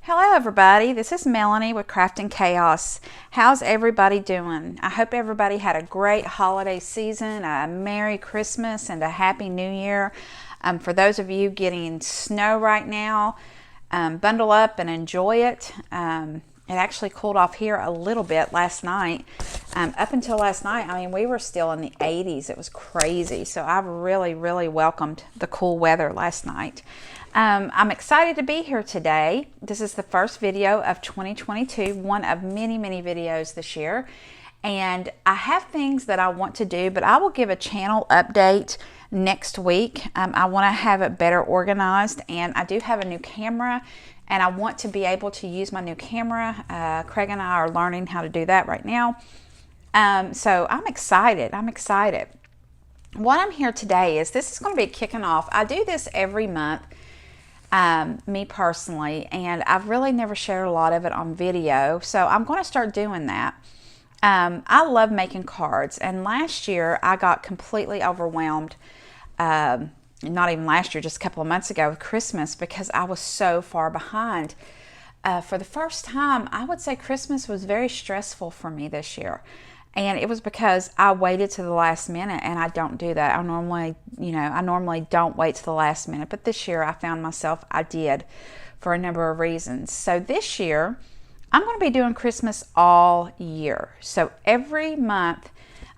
Hello everybody, this is Melanie with Crafting Chaos. How's everybody doing? I hope everybody had a great holiday season, a Merry Christmas and a Happy New Year. For those of you getting snow right now, bundle up and enjoy it. It actually cooled off here a little bit last night. Up until last night, I mean, we were still in the 80s. It was crazy. So I really welcomed the cool weather last night. I'm excited to be here today. This is the first video of 2022, one of many videos this year. And I have things that I want to do, but I will give a channel update next week. I want to have it better organized, and I do have a new camera, and I want to be able to use my new camera. Craig and I are learning how to do that right now. So I'm excited. What I'm here today is, this is going to be kicking off. I do this every month. Me personally, and I've really never shared a lot of it on video, so I'm going to start doing that. I love making cards, and last year I got completely overwhelmed, not even last year, just a couple of months ago with Christmas, because I was so far behind. For the first time, I would say Christmas was very stressful for me this year. And it was because I waited to the last minute, and I don't do that. I normally don't wait to the last minute, but this year I found myself, I did, for a number of reasons. So this year, I'm going to be doing Christmas all year. So every month,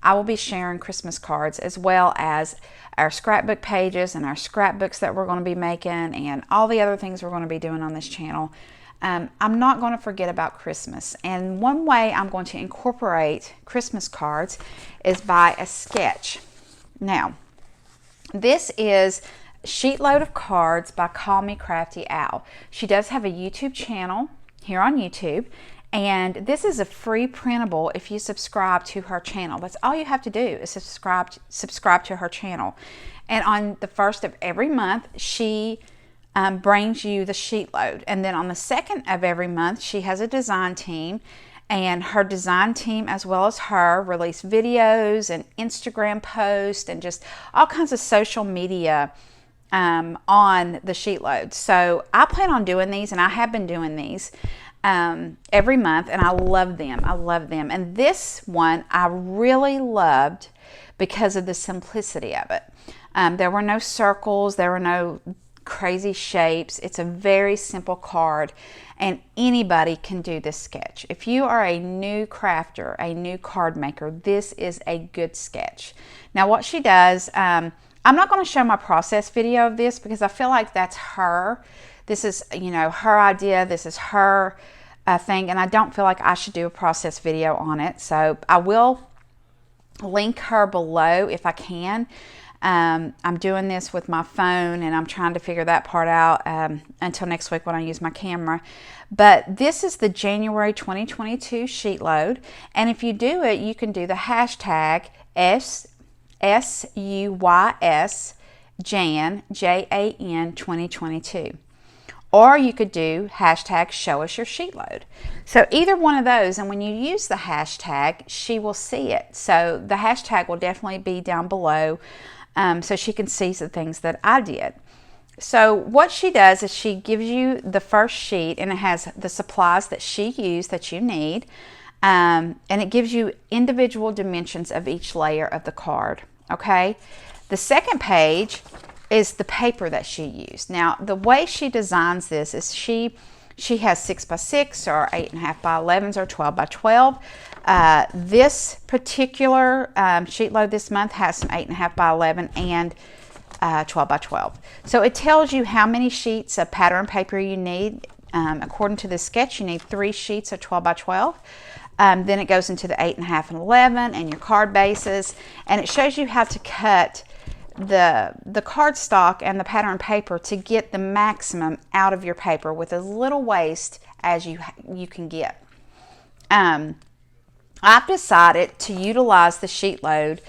I will be sharing Christmas cards, as well as our scrapbook pages and our scrapbooks that we're going to be making, and all the other things we're going to be doing on this channel. I'm not going to forget about Christmas, and one way I'm going to incorporate Christmas cards is by a sketch. Now, this is Sheet Load of Cards by Call Me Crafty Owl. She does have a YouTube channel here on YouTube, and this is a free printable if you subscribe to her channel. That's all you have to do, is subscribe to her channel. And on the first of every month, she brings you the sheet load, and then on the second of every month she has a design team, and her design team, as well as her, release videos and Instagram posts and just all kinds of social media on the sheet load. So I plan on doing these, and I have been doing these every month, and I love them. And this one I really loved because of the simplicity of it. There were no circles, there were no crazy shapes. It's a very simple card, and anybody can do this sketch. If you are a new crafter, a new card maker, this is a good sketch. Now what she does, I'm not going to show my process video of this, because I feel like that's her. This is, her idea. This is her thing, and I don't feel like I should do a process video on it. So I will link her below if I can. I'm doing this with my phone, and I'm trying to figure that part out until next week when I use my camera. But this is the January 2022 sheet load, and if you do it, you can do the hashtag SUYS Jan, Jan 2022. Or you could do hashtag show us your sheet load. So either one of those, and when you use the hashtag, she will see it. So the hashtag will definitely be down below, so she can see the things that I did. So what she does is she gives you the first sheet, and it has the supplies that she used that you need, and it gives you individual dimensions of each layer of the card. Okay, the second page is the paper that she used. Now the way she designs this is she has 6x6 or 8.5 by 11s or 12 by 12. This particular sheet load this month has some 8.5 by 11 and 12 by 12. So it tells you how many sheets of pattern paper you need. According to the sketch, you need 3 sheets of 12 by 12. Then it goes into the 8.5 and 11 and your card bases, and it shows you how to cut the cardstock and the pattern paper to get the maximum out of your paper with as little waste as you can get. I've decided to utilize the sheet load,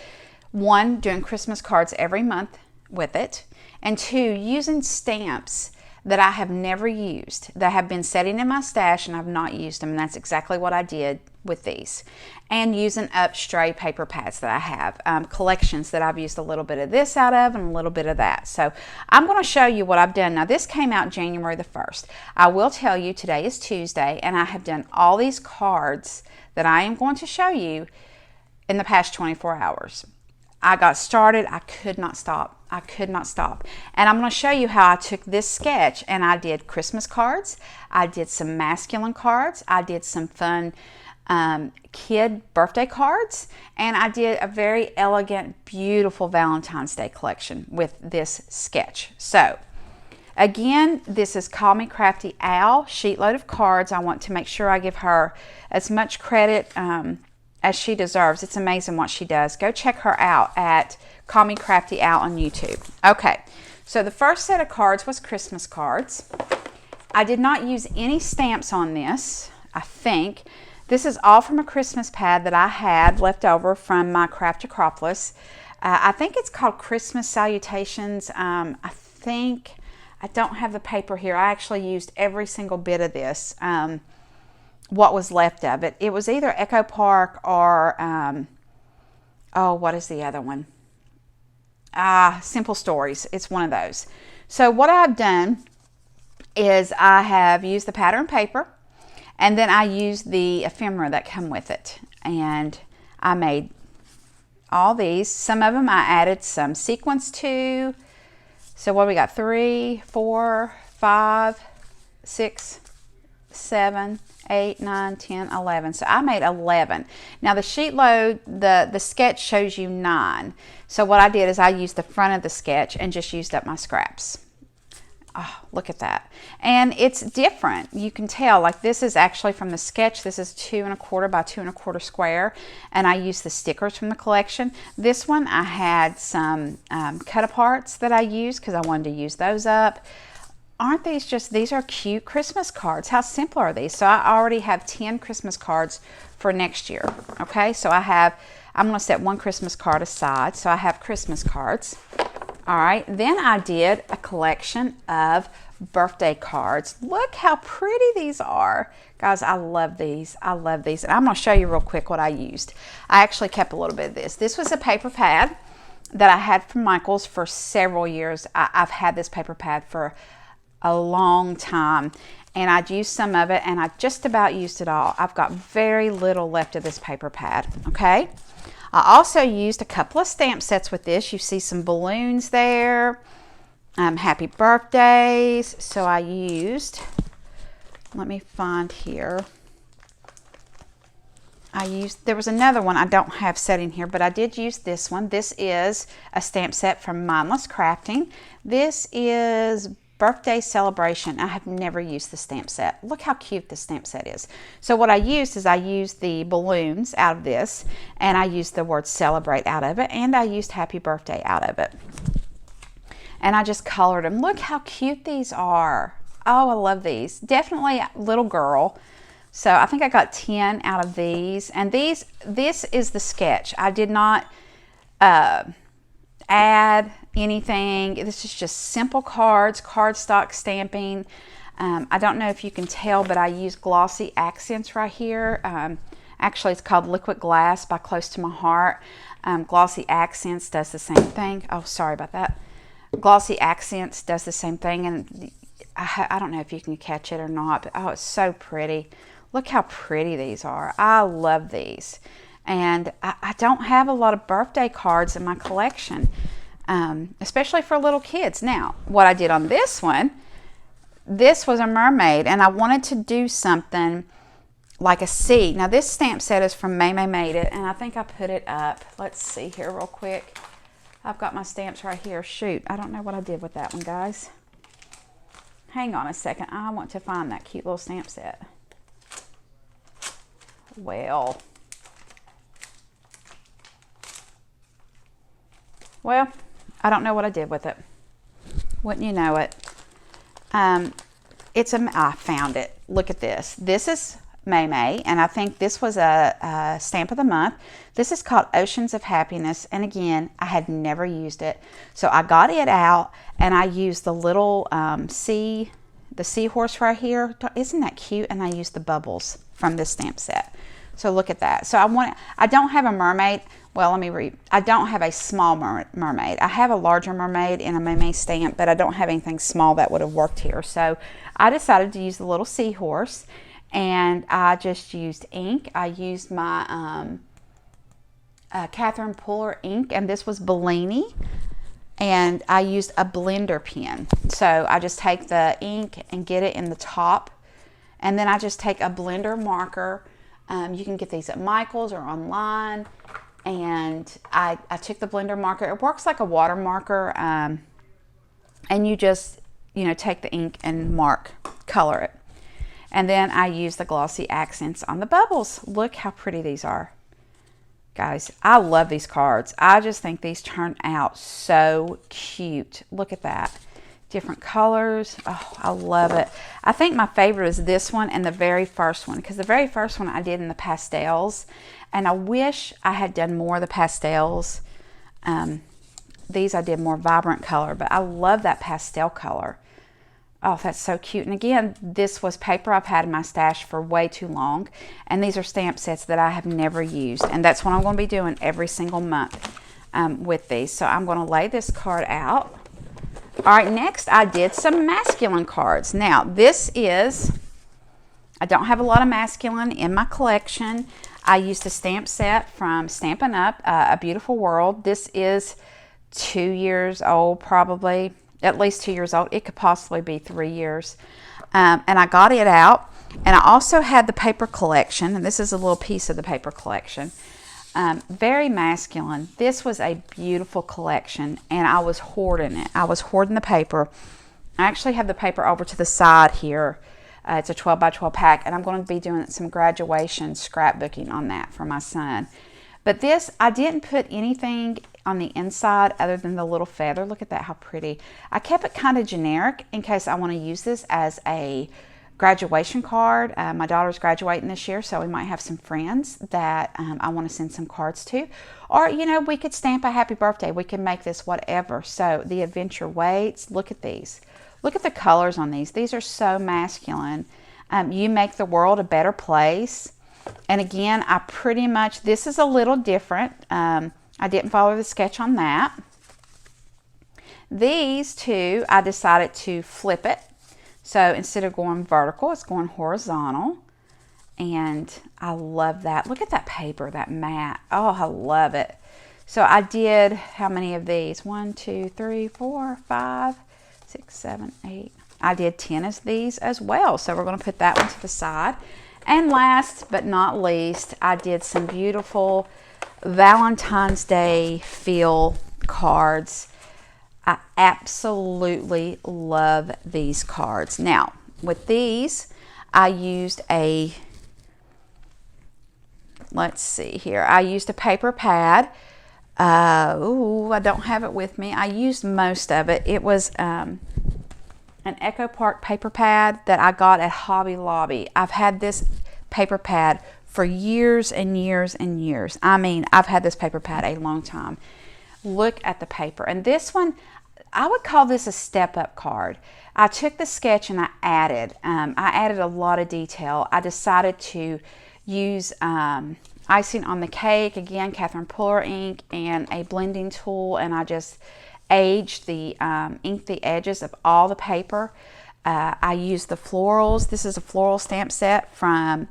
1, doing Christmas cards every month with it, and 2, using stamps that I have never used, that have been sitting in my stash and I've not used them. And that's exactly what I did with these, and using up stray paper pads that I have, collections that I've used a little bit of this out of and a little bit of that. So I'm going to show you what I've done. Now this came out January the 1st. I will tell you today is Tuesday, and I have done all these cards that I am going to show you in the past 24 hours. I got started, I could not stop. I could not stop. And I'm going to show you how I took this sketch and I did Christmas cards, I did some masculine cards, I did some fun kid birthday cards, and I did a very elegant, beautiful Valentine's Day collection with this sketch. So again, this is Call Me Crafty Al, sheetload of cards. I want to make sure I give her as much credit as she deserves. It's amazing what she does. Go check her out at Call Me Crafty Al on YouTube. Okay, so the first set of cards was Christmas cards. I did not use any stamps on this, I think. This is all from a Christmas pad that I had left over from my Craft Acropolis. I think it's called Christmas Salutations. I think, I don't have the paper here. I actually used every single bit of this, what was left of it. It was either Echo Park or, oh, what is the other one? Simple Stories. It's one of those. So what I've done is I have used the pattern paper, and then I used the ephemera that come with it. And I made all these. Some of them I added some sequins to. So what we got? 3, 4, 5, 6, 7, 8, 9, 10, 11. So I made 11. Now the sheet load, the sketch shows you 9. So what I did is I used the front of the sketch and just used up my scraps. Oh, look at that. And it's different. You can tell, like this is actually from the sketch. This is 2 1/4 by 2 1/4 square. And I used the stickers from the collection. This one I had some cut aparts that I used because I wanted to use those up. Aren't these just, these are cute Christmas cards. How simple are these? So I already have 10 Christmas cards for next year. Okay, so I'm going to set one Christmas card aside. So I have Christmas cards. All right, then I did a collection of birthday cards. Look how pretty these are. Guys, I love these. I love these. And I'm going to show you real quick what I used. I actually kept a little bit of this. This was a paper pad that I had from Michael's for several years. I've had this paper pad for a long time, and I'd used some of it, and I just about used it all. I've got very little left of this paper pad. Okay, I also used a couple of stamp sets with this. You see some balloons there, happy birthdays. So I used, let me find here, there was another one I don't have set in here, but I did use this one. This is a stamp set from Mindless Crafting. This is Birthday Celebration. I have never used the stamp set. Look how cute this stamp set is. So what I used is I used the balloons out of this, and I used the word celebrate out of it, and I used happy birthday out of it. And I just colored them. Look how cute these are. Oh, I love these. Definitely little girl. So I think I got 10 out of these. And this is the sketch. I did not add anything. This is just simple cards, cardstock stamping. I don't know if you can tell, but I use glossy accents right here. Actually, it's called Liquid Glass by Close to My Heart. Glossy Accents does the same thing. Oh, sorry about that. Glossy Accents does the same thing, and I don't know if you can catch it or not, but oh, it's so pretty. Look how pretty these are. I love these. And I don't have a lot of birthday cards in my collection, especially for little kids. Now, what I did on this one, this was a mermaid, and I wanted to do something like a sea. Now, this stamp set is from May Made It, and I think I put it up. Let's see here real quick. I've got my stamps right here. Shoot, I don't know what I did with that one, guys. Hang on a second. I want to find that cute little stamp set. Well, I don't know what I did with it. Wouldn't you know it? I found it. Look at this. This is May, and I think this was a stamp of the month. This is called Oceans of Happiness, and again, I had never used it. So I got it out, and I used the little the seahorse right here. Isn't that cute? And I used the bubbles from this stamp set. So look at that. So I don't have a mermaid. Well, let me read. I don't have a small mermaid. I have a larger mermaid in a mermaid stamp, but I don't have anything small that would have worked here. So I decided to use the little seahorse, and I just used ink. I used my Catherine Puller ink, and this was Bellini, and I used a blender pen. So I just take the ink and get it in the top, and then I just take a blender marker. You can get these at Michael's or online. And I took the blender marker. It works like a water marker. And you just, take the ink and color it. And then I use the glossy accents on the bubbles. Look how pretty these are. Guys, I love these cards. I just think these turn out so cute. Look at that. Different colors. Oh, I love it. I think my favorite is this one and the very first one, because the very first one I did in the pastels, and I wish I had done more of the pastels. These I did more vibrant color, but I love that pastel color. Oh, that's so cute. And again, this was paper I've had in my stash for way too long, and these are stamp sets that I have never used, and that's what I'm going to be doing every single month with these. So I'm going to lay this card out. All right, next I did some masculine cards. Now, I don't have a lot of masculine in my collection. I used a stamp set from Stampin' Up, A Beautiful World. This is 2 years old, probably, at least 2 years old. It could possibly be 3 years. And I got it out. And I also had the paper collection, and this is a little piece of the paper collection. Very masculine. This was a beautiful collection, and I was hoarding it. I was hoarding the paper. I actually have the paper over to the side here. It's a 12 by 12 pack, and I'm going to be doing some graduation scrapbooking on that for my son. But this, I didn't put anything on the inside other than the little feather. Look at that, how pretty. I kept it kind of generic in case I want to use this as a graduation card. My daughter's graduating this year, so we might have some friends that I want to send some cards to. Or, we could stamp a happy birthday. We can make this whatever. So the adventure waits. Look at these. Look at the colors on these. These are so masculine. You make the world a better place. And again, this is a little different. I didn't follow the sketch on that. These two, I decided to flip it. So instead of going vertical, it's going horizontal. And I love that. Look at that paper, that matte. Oh, I love it. So I did, how many of these? 1, 2, 3, 4, 5, 6, 7, 8. I did 10 of these as well. So we're going to put that one to the side. And last but not least, I did some beautiful Valentine's Day feel cards. I absolutely love these cards. Now, with these, I used let's see here. I used a paper pad. I don't have it with me. I used most of it. It was an Echo Park paper pad that I got at Hobby Lobby. I've had this paper pad for years and years and years. I mean, I've had this paper pad a long time. Look at the paper. And this one, I would call this a step-up card. I took the sketch and I added a lot of detail. I decided to use icing on the cake, again, Catherine Puller ink and a blending tool, and I just inked the edges of all the paper. I used the florals. This is a floral stamp set from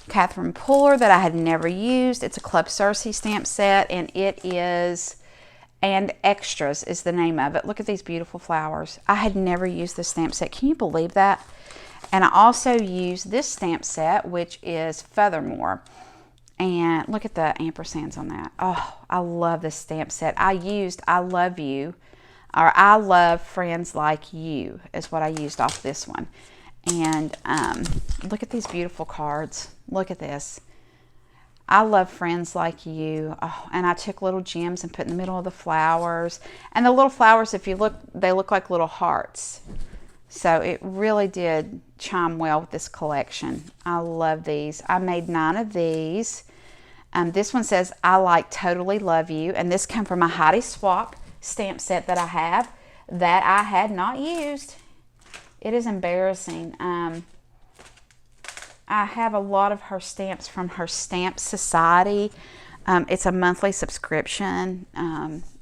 Catherine Puller that I had never used. It's a Club Cersei stamp set, and it is... And Extras is the name of it. Look at these beautiful flowers. I had never used this stamp set. Can you believe that? And I also used this stamp set, which is Furthermore. And look at the ampersands on that. Oh, I love this stamp set. I used I Love You, or I Love Friends Like You is what I used off this one. And look at these beautiful cards. Look at this. I love friends like you. Oh, and I took little gems and put in the middle of the flowers. And the little flowers, if you look, they look like little hearts. So it really did chime well with this collection. I love these. I made 9 of these. This one says, I like Totally Love You. And this came from a Heidi Swap stamp set that I have that I had not used. It is embarrassing. I have a lot of her stamps from her Stamp Society. It's a monthly subscription.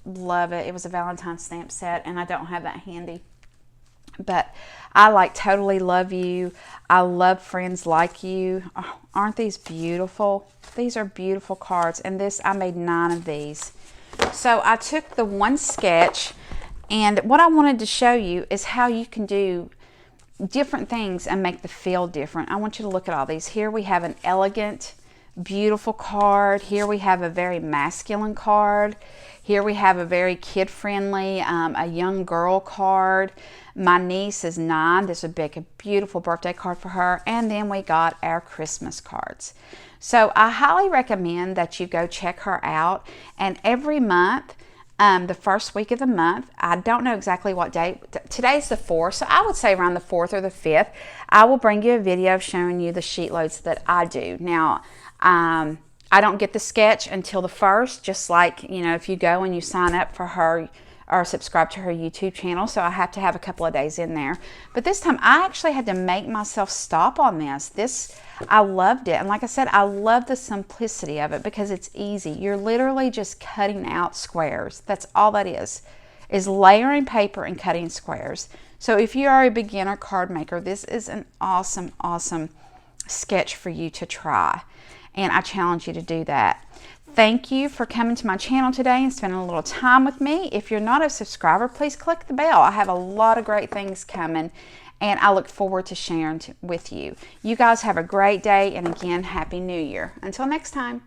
Love it. It was a Valentine's stamp set, and I don't have that handy. But I like Totally Love You. I love Friends Like You. Oh, aren't these beautiful? These are beautiful cards. And this, I made 9 of these. So I took the one sketch, and what I wanted to show you is how you can do different things and make the feel different. I want you to look at all these. Here we have an elegant, beautiful card. Here we have a very masculine card. Here we have a very kid-friendly, a young girl card. My niece is 9. This would make a beautiful birthday card for her. And then we got our Christmas cards. So I highly recommend that you go check her out. And every month, the first week of the month, I don't know exactly what date. Today's the 4th, so I would say around the 4th or the 5th, I will bring you a video showing you the sheet loads that I do. Now, I don't get the sketch until the 1st, just like, you know, if you go and you sign up for her or subscribe to her YouTube channel, so I have to have a couple of days in there. But this time, I actually had to make myself stop on this. I loved it. And like I said, I love the simplicity of it because it's easy. You're literally just cutting out squares. That's all that is layering paper and cutting squares. So if you are a beginner card maker, this is an awesome, awesome sketch for you to try. And I challenge you to do that. Thank you for coming to my channel today and spending a little time with me. If you're not a subscriber, please click the bell. I have a lot of great things coming, and I look forward to sharing with you. You guys have a great day, and again, Happy New Year. Until next time.